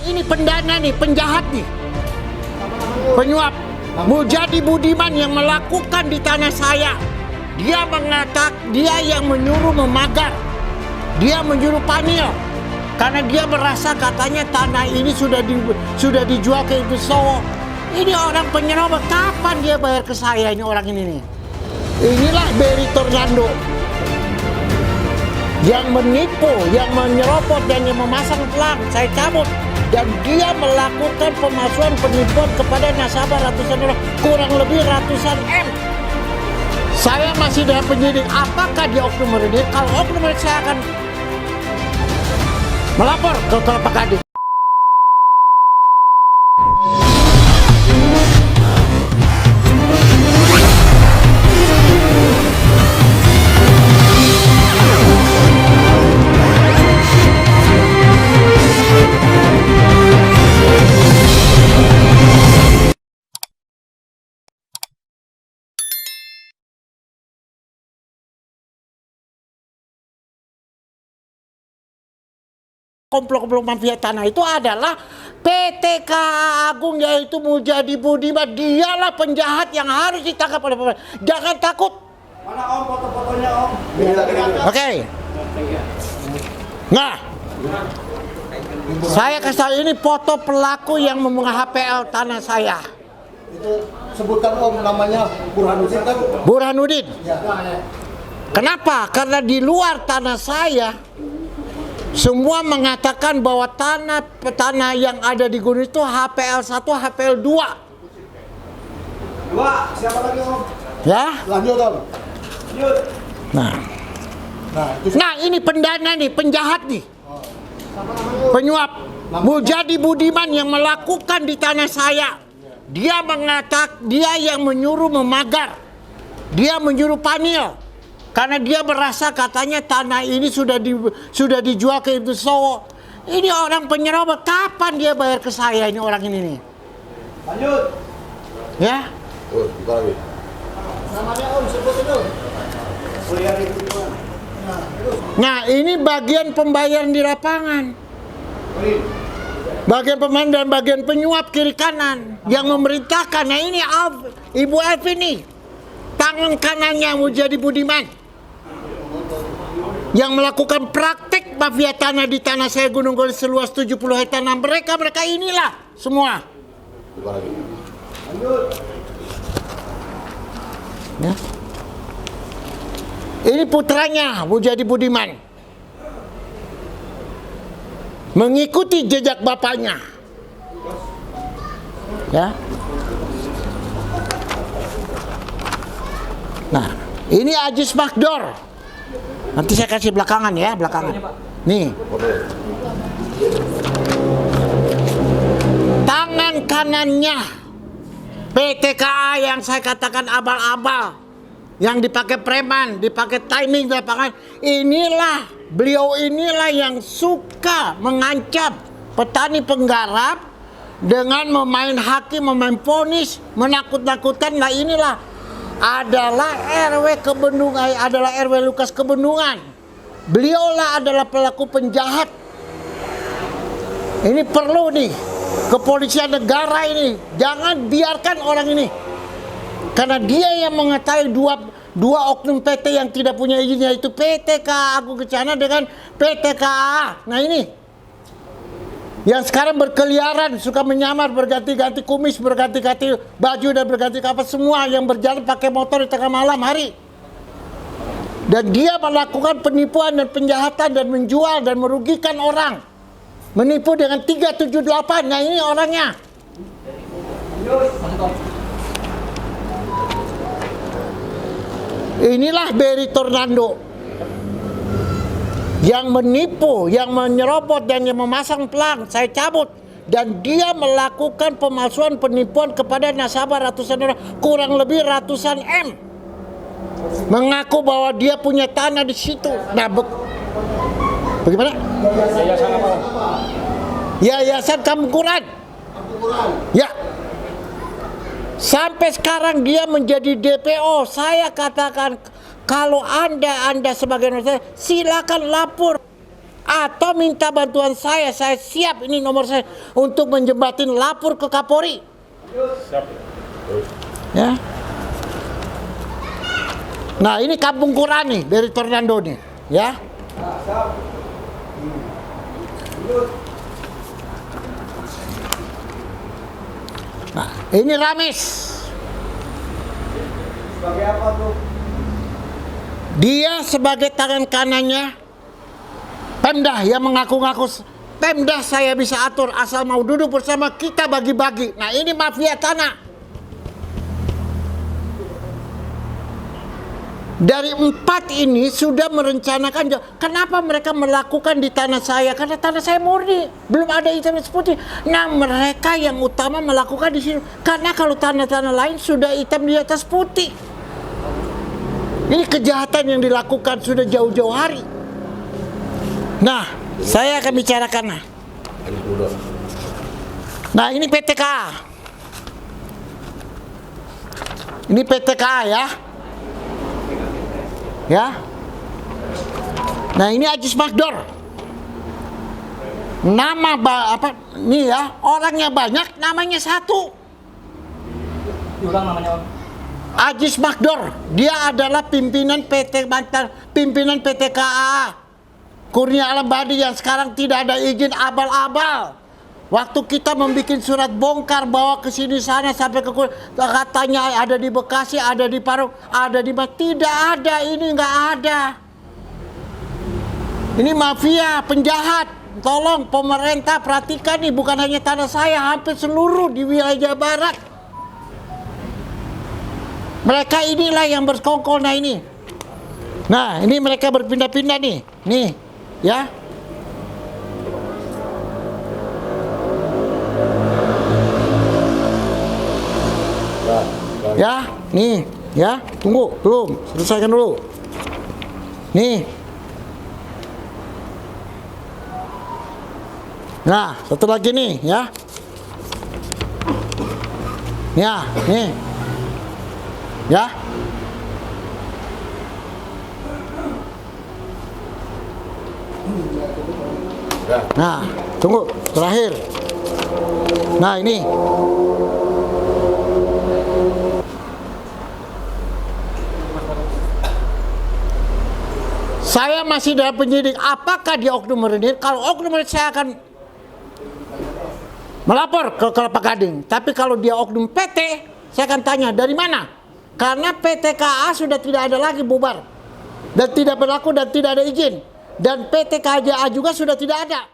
ini pendana nih, penjahat nih, penyuap. Mujadi Budiman yang melakukan di tanah saya. Dia mengatakan, dia yang menyuruh memagar, dia menyuruh panil, karena dia merasa katanya tanah ini sudah dijual ke Ibu Sowo. Ini orang penyerobot, kapan dia bayar ke saya ini orang ini nih? Inilah Berry Tornando yang menipu, yang menyerobot dan yang memasang pelang. Saya cabut. Dan dia melakukan pemalsuan penipuan kepada nasabah ratusan orang, kurang lebih ratusan M. Saya masih dalam penyidik. Apakah dia oknum meredit? Kalau oknum meredit, saya akan melapor ke Kelapa Gading. Komplot-komplot mafia tanah itu adalah PTK Agung, yaitu Mujadi Budiman. Dialah penjahat yang harus ditangkap oleh pemerintah. Jangan takut. Mana Om foto-fotonya Om? Oke. Nah, saya kasih tahu, ini foto pelaku yang memungut HPL tanah saya. Itu sebutkan Om namanya Burhanuddin kan? Burhanuddin. Ya. Kenapa? Karena di luar tanah saya semua mengatakan bahwa tanah yang ada di gunung itu HPL 1, HPL 2. Siapa lagi Om? Ya? Lanjut Om. Lanjut. Nah, ini pendana nih, penjahat nih, penyuap. Mujadi Budiman yang melakukan di tanah saya. Dia mengatakan, dia yang menyuruh memagar, dia menyuruh panil, karena dia merasa katanya tanah ini sudah dijual ke Ibu Sowo. Ini orang penyerobot, kapan dia bayar ke saya ini orang ini nih? Lanjut. Ya? Buka lagi. Namanya Om sebut itu. Kuliah di Tujuan. Nah, ini bagian pembayaran di lapangan. Bagian pemain dan bagian penyuap kiri kanan yang memerintahkan. Nah, ini Ibu F ini tangan kanannya Mujadi Budiman yang melakukan praktek mafia tanah di tanah saya Gunung Gol seluas 70 hektar. Nah, mereka inilah semua. Ya. Ini putranya Mujadi Budiman, mengikuti jejak bapaknya. Ya. Nah, ini Ajis Makdor. Nanti saya kasih belakangan ya, belakangan. Nih. Tangan kanannya PTKA yang saya katakan abal-abal, yang dipakai preman, dipakai timing di lapangan. Beliau inilah yang suka mengancam petani penggarap dengan memain hakim, memain ponis, menakut-nakutkan. Nah, inilah adalah RW Kebendungan, adalah RW Lukas Kebendungan. Beliaulah adalah pelaku penjahat. Ini perlu nih kepolisian negara ini, jangan biarkan orang ini, karena dia yang mengetahui dua oknum PT yang tidak punya izin, yaitu PTK Agung Kencana dengan PTKA. Nah, ini yang sekarang berkeliaran, suka menyamar, berganti-ganti kumis, berganti-ganti baju, dan berganti kapal, semua yang berjalan pakai motor di tengah malam hari. Dan dia melakukan penipuan dan penjahatan dan menjual dan merugikan orang. Menipu dengan 378. Nah, ini orangnya. Inilah Berry Tornando yang menipu, yang menyerobot dan yang memasang pelang. Saya cabut. Dan dia melakukan pemalsuan penipuan kepada nasabah ratusan orang, kurang lebih ratusan M. Mengaku bahwa dia punya tanah di situ. Nah, bagaimana? Yayasan apa? Yayasan Kampung Quran. Ya. Sampai sekarang dia menjadi DPO. Saya katakan, kalau Anda sebagai manusia, silakan lapor. atau minta bantuan saya siap, ini nomor saya untuk menjembatin lapor ke Kapolri. Siap. Ya. Nah, ini Kampung Quran nih dari Fernando nih, ya. Nah, ini Rames. Sebagai apa tuh? Dia sebagai tangan kanannya Pemda yang mengaku-ngaku Pemda saya bisa atur asal mau duduk bersama kita bagi-bagi. Nah, ini mafia tanah. Dari 4 ini sudah merencanakan. Kenapa mereka melakukan di tanah saya? Karena tanah saya murni, belum ada hitam putih. Nah, mereka yang utama melakukan di sini. Karena kalau tanah-tanah lain sudah hitam di atas putih. Ini kejahatan yang dilakukan sudah jauh-jauh hari. Nah, saya akan bicarakan. Nah, ini PTK. Ini PTK ya. Ya. Nah, ini Ajis Magdor. Nama apa? Nih ya, orangnya banyak, namanya satu. Diulang namanya, Om. Ajis Magdor. Dia adalah pimpinan pimpinan PT KAA. Kurnia Alam Badi yang sekarang tidak ada izin abal-abal. Waktu kita membuat surat bongkar bawa ke sini sana sampai ke katanya ada di Bekasi, ada di Parung, ada di tidak ada, ini nggak ada. Ini mafia, penjahat. Tolong pemerintah perhatikan nih, bukan hanya tanah saya, hampir seluruh di wilayah Barat. Mereka inilah yang bersekongkol. Nah ini. Nah, ini mereka berpindah-pindah nih. Nih, ya. Ya, nih, ya, tunggu, belum, selesaikan dulu. Nih. Nah, satu lagi nih, ya. Ya, nih. Ya. Nah, tunggu, terakhir. Nah, ini. Saya masih dalam penyidik. Apakah dia oknum renit? Kalau oknum renit saya akan melapor ke Kelapa Gading. Tapi kalau dia oknum PT, saya akan tanya dari mana? Karena PT KA sudah tidak ada lagi, bubar. Dan tidak berlaku dan tidak ada izin. Dan PT KJA juga sudah tidak ada.